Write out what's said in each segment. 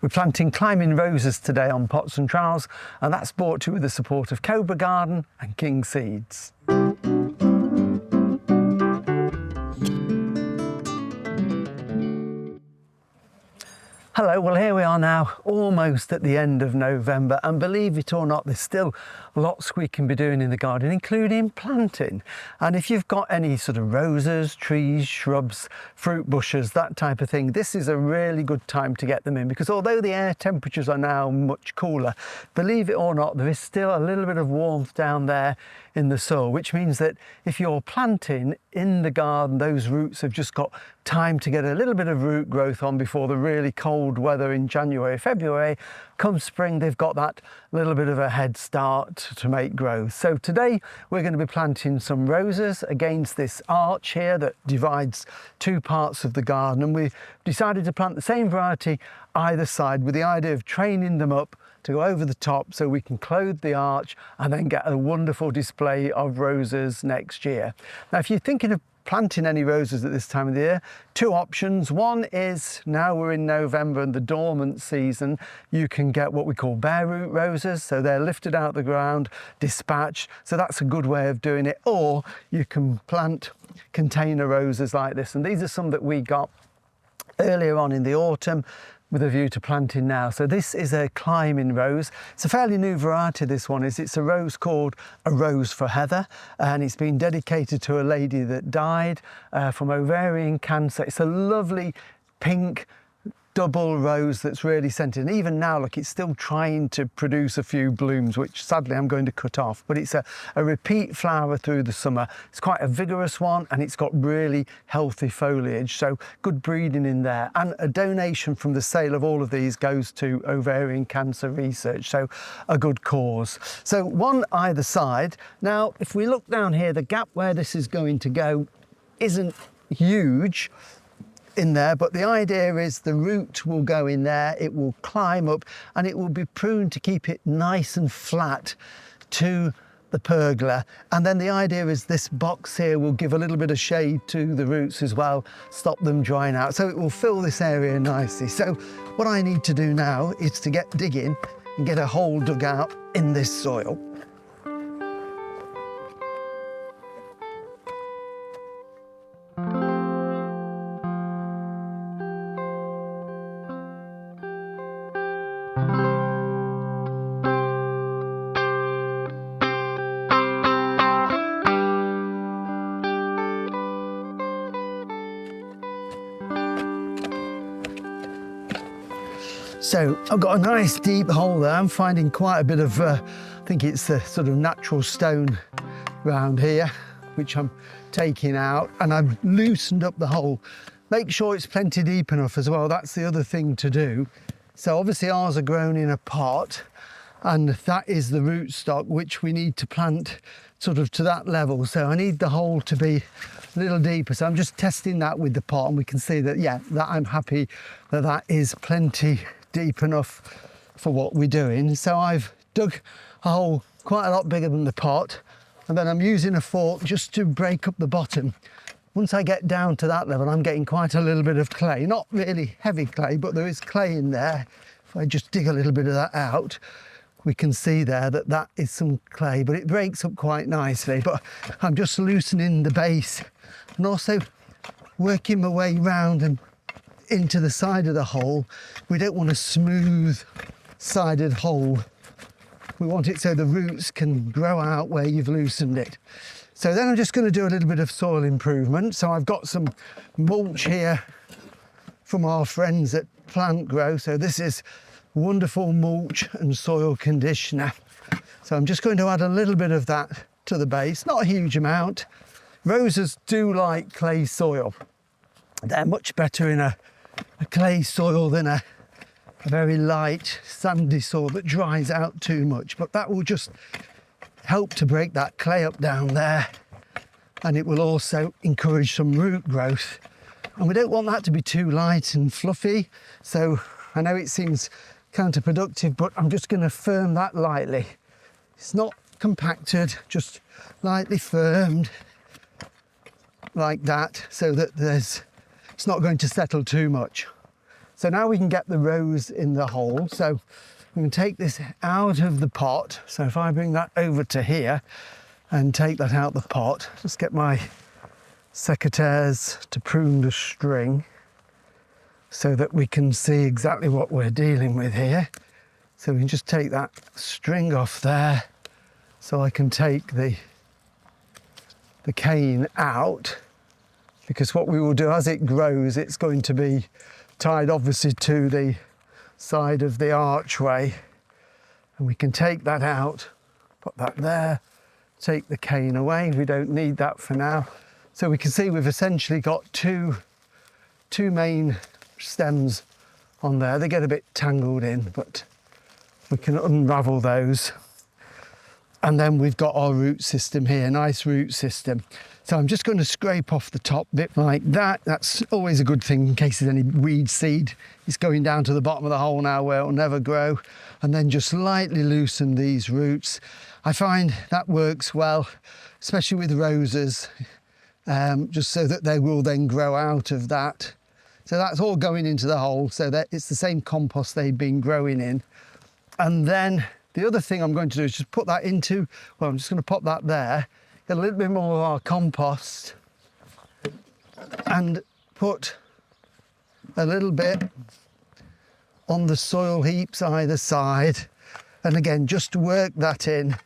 We're planting climbing roses today on Pots and Trowels, and that's brought to you with the support of Cobra Garden and King Seeds. Hello, well here we are now, almost at the end of November, and believe it or not, there's still lots we can be doing in the garden, including planting. And if you've got any sort of roses, trees, shrubs, fruit bushes, that type of thing, this is a really good time to get them in, because although the air temperatures are now much cooler, believe it or not, there is still a little bit of warmth down there in the soil, which means that if you're planting in the garden, those roots have just got time to get a little bit of root growth on before the really cold weather in January, February. Come spring, they've got that little bit of a head start to make growth. So today we're going to be planting some roses against this arch here that divides two parts of the garden, and we've decided to plant the same variety either side with the idea of training them up to go over the top so we can clothe the arch and then get a wonderful display of roses next year. Now, if you're thinking of planting any roses at this time of the year, two options. One is, now we're in November and the dormant season, you can get what we call bare root roses. So they're lifted out the ground, dispatched. So that's a good way of doing it. Or you can plant container roses like this. And these are some that we got earlier on in the autumn with a view to planting now. So this is a climbing rose. It's a fairly new variety, this one is. It's a rose called a rose for Heather, and it's been dedicated to a lady that died from ovarian cancer. It's a lovely pink double rose that's really scented, and even now, look, it's still trying to produce a few blooms, which sadly I'm going to cut off, but it's a repeat flower through the summer. It's quite a vigorous one, and it's got really healthy foliage, so good breeding in there. And a donation from the sale of all of these goes to ovarian cancer research, so a good cause. So one either side. Now if we look down here, the gap where this is going to go isn't huge in there, but the idea is the root will go in there, it will climb up, and it will be pruned to keep it nice and flat to the pergola. And then the idea is this box here will give a little bit of shade to the roots as well, stop them drying out, so it will fill this area nicely. So what I need to do now is to get digging and get a hole dug out in this soil. So I've got a nice deep hole there. I'm finding quite a bit of, I think it's a sort of natural stone round here, which I'm taking out, and I've loosened up the hole. Make sure it's plenty deep enough as well. That's the other thing to do. So obviously ours are grown in a pot, and that is the rootstock which we need to plant sort of to that level. So I need the hole to be a little deeper. So I'm just testing that with the pot, and we can see that, yeah, that I'm happy that that is plenty deep enough for what we're doing. So I've dug a hole quite a lot bigger than the pot, and then I'm using a fork just to break up the bottom. Once I get down to that level, I'm getting quite a little bit of clay, not really heavy clay, but there is clay in there. If I just dig a little bit of that out, we can see there that that is some clay, but it breaks up quite nicely. But I'm just loosening the base and also working my way round and into the side of the hole. We don't want a smooth sided hole. We want it so the roots can grow out where you've loosened it. So then I'm just going to do a little bit of soil improvement. So I've got some mulch here from our friends at Plant Grow. So this is wonderful mulch and soil conditioner. So I'm just going to add a little bit of that to the base, not a huge amount. Roses do like clay soil. They're much better in a clay soil than a very light sandy soil that dries out too much, but that will just help to break that clay up down there, and it will also encourage some root growth. And we don't want that to be too light and fluffy, so I know it seems counterproductive, but I'm just going to firm that lightly. It's not compacted, just lightly firmed like that, so that it's not going to settle too much. So now we can get the rows in the hole. So we can take this out of the pot. So if I bring that over to here and take that out the pot, just get my secateurs to prune the string so that we can see exactly what we're dealing with here. So we can just take that string off there, so I can take the cane out, because what we will do as it grows, it's going to be tied obviously to the side of the archway, and we can take that out, put that there, take the cane away. We don't need that for now. So we can see we've essentially got two main stems on there. They get a bit tangled in, but we can unravel those. And then we've got our root system here, nice root system. So I'm just going to scrape off the top bit like that. That's always a good thing in case there's any weed seed. It's going down to the bottom of the hole now where it'll never grow. And then just lightly loosen these roots. I find that works well, especially with roses, just so that they will then grow out of that. So that's all going into the hole, so that it's the same compost they've been growing in. And then the other thing I'm going to do is just put that into, well, I'm just going to pop that there, get a little bit more of our compost, and put a little bit on the soil heaps either side. And again, just work that in.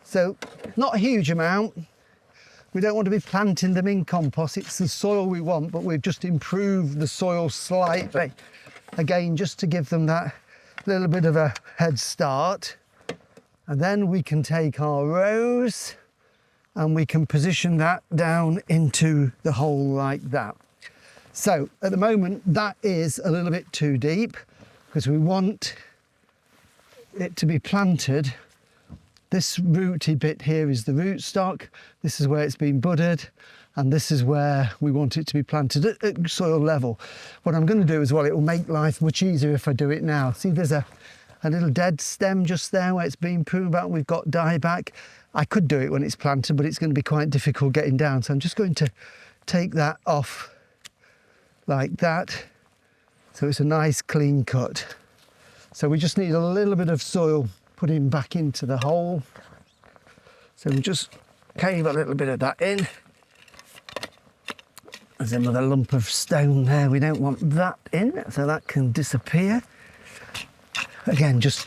So not a huge amount. We don't want to be planting them in compost. It's the soil we want, but we've just improved the soil slightly. Again, just to give them that little bit of a head start. And then we can take our rows and we can position that down into the hole like that. So at the moment, that is a little bit too deep because we want it to be planted. This rooty bit here is the rootstock. This is where it's been budded, and this is where we want it to be planted at soil level. What I'm going to do as well, it will make life much easier if I do it now. See, there's a little dead stem just there where it's been pruned back. We've got dieback. I could do it when it's planted, but it's going to be quite difficult getting down. So I'm just going to take that off like that. So it's a nice clean cut. So we just need a little bit of soil putting back into the hole. So we just cave a little bit of that in. There's another lump of stone there. We don't want that in, so that can disappear. Again, just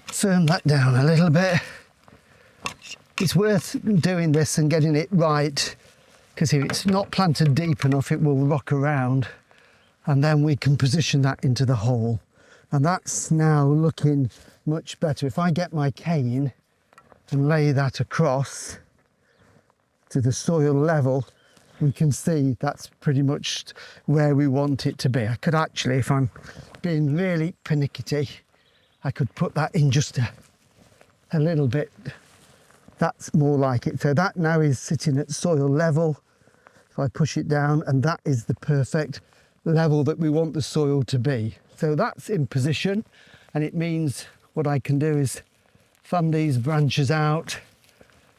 firm that down a little bit. It's worth doing this and getting it right, because if it's not planted deep enough, it will rock around, and then we can position that into the hole. And that's now looking much better. If I get my cane and lay that across to the soil level, we can see that's pretty much where we want it to be. I could actually, if I'm being really pernickety, I could put that in just a little bit. That's more like it. So that now is sitting at soil level. If I push it down, and that is the perfect level that we want the soil to be. So that's in position, and it means what I can do is fan these branches out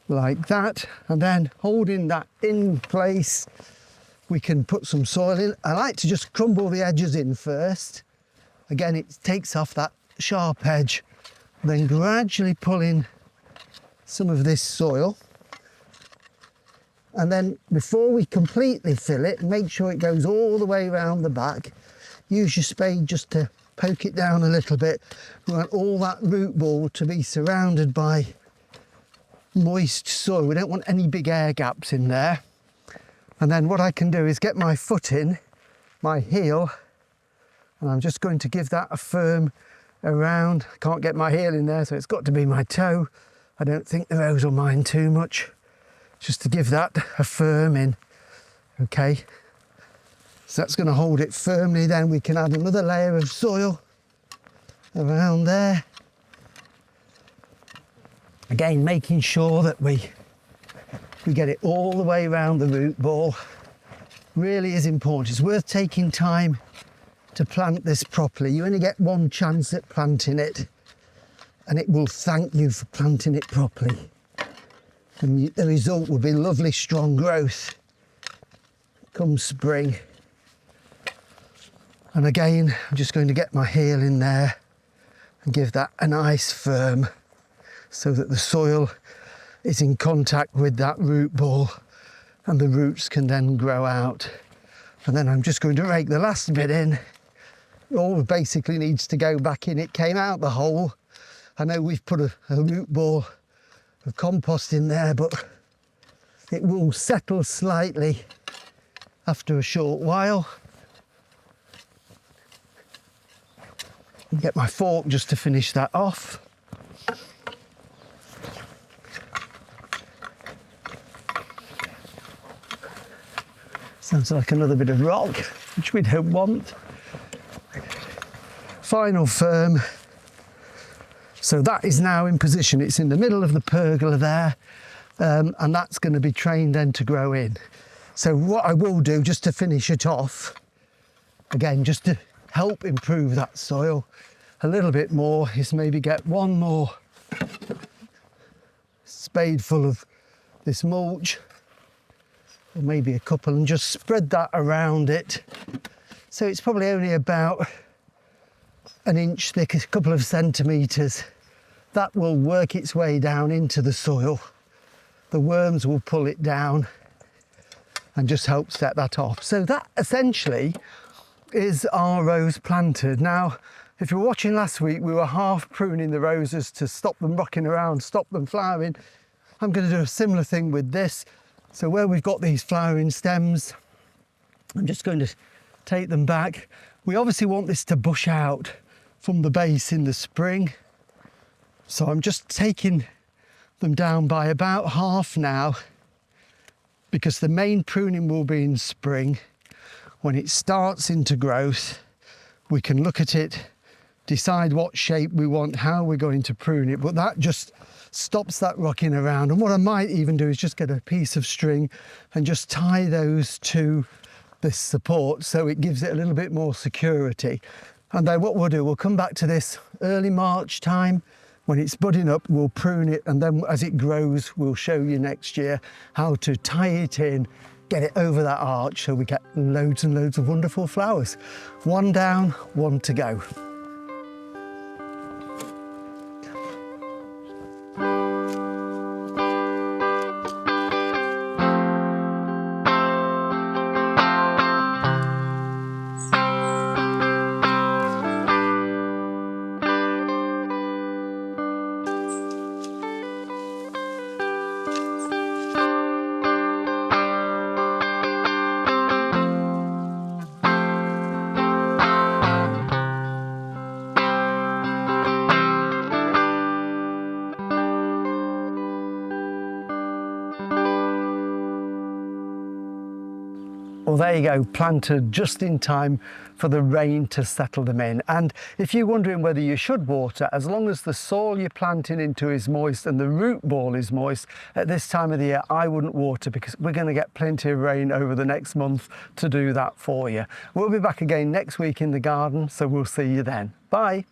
like that, and then holding that in place, we can put some soil in. I like to just crumble the edges in first. Again, it takes off that sharp edge, then gradually pull in some of this soil. And then before we completely fill it, make sure it goes all the way around the back. Use your spade just to poke it down a little bit. We want all that root ball to be surrounded by moist soil. We don't want any big air gaps in there. And then what I can do is get my foot in, my heel, and I'm just going to give that a firm around. I can't get my heel in there, so it's got to be my toe. I don't think the rose will mind too much. Just to give that a firm in. Okay. So that's going to hold it firmly. Then we can add another layer of soil around there. Again, making sure that we get it all the way around the root ball. Really is important. It's worth taking time to plant this properly. You only get one chance at planting it, and it will thank you for planting it properly. And the result will be lovely, strong growth come spring. And again, I'm just going to get my heel in there and give that a nice firm so that the soil is in contact with that root ball and the roots can then grow out. And then I'm just going to rake the last bit in. All basically needs to go back in. It came out the hole. I know we've put a root ball of compost in there, but it will settle slightly after a short while. Get my fork just to finish that off. Sounds like another bit of rock, which we don't want. Final firm. So that is now in position. It's in the middle of the pergola there, and that's going to be trained then to grow in. So what I will do, just to finish it off, again, just to help improve that soil a little bit more, is maybe get one more spade full of this mulch, or maybe a couple, and just spread that around it. So it's probably only about an inch thick, a couple of centimetres. That will work its way down into the soil. The worms will pull it down and just help set that off. So that essentially is our rose planted. Now, if you were watching last week, we were half pruning the roses to stop them rocking around, stop them flowering. I'm going to do a similar thing with this. So where we've got these flowering stems, I'm just going to take them back. We obviously want this to bush out from the base in the spring. So I'm just taking them down by about half now, because the main pruning will be in spring. When it starts into growth, we can look at it, decide what shape we want, how we're going to prune it, but that just stops that rocking around. And what I might even do is just get a piece of string and just tie those to this support so it gives it a little bit more security. And then what we'll do, we'll come back to this early March time. When it's budding up, we'll prune it, and then as it grows, we'll show you next year how to tie it in, get it over that arch so we get loads and loads of wonderful flowers. One down, one to go. Well, there you go, planted just in time for the rain to settle them in. And if you're wondering whether you should water, as long as the soil you're planting into is moist and the root ball is moist, at this time of the year, I wouldn't water, because we're going to get plenty of rain over the next month to do that for you. We'll be back again next week in the garden, so we'll see you then. Bye.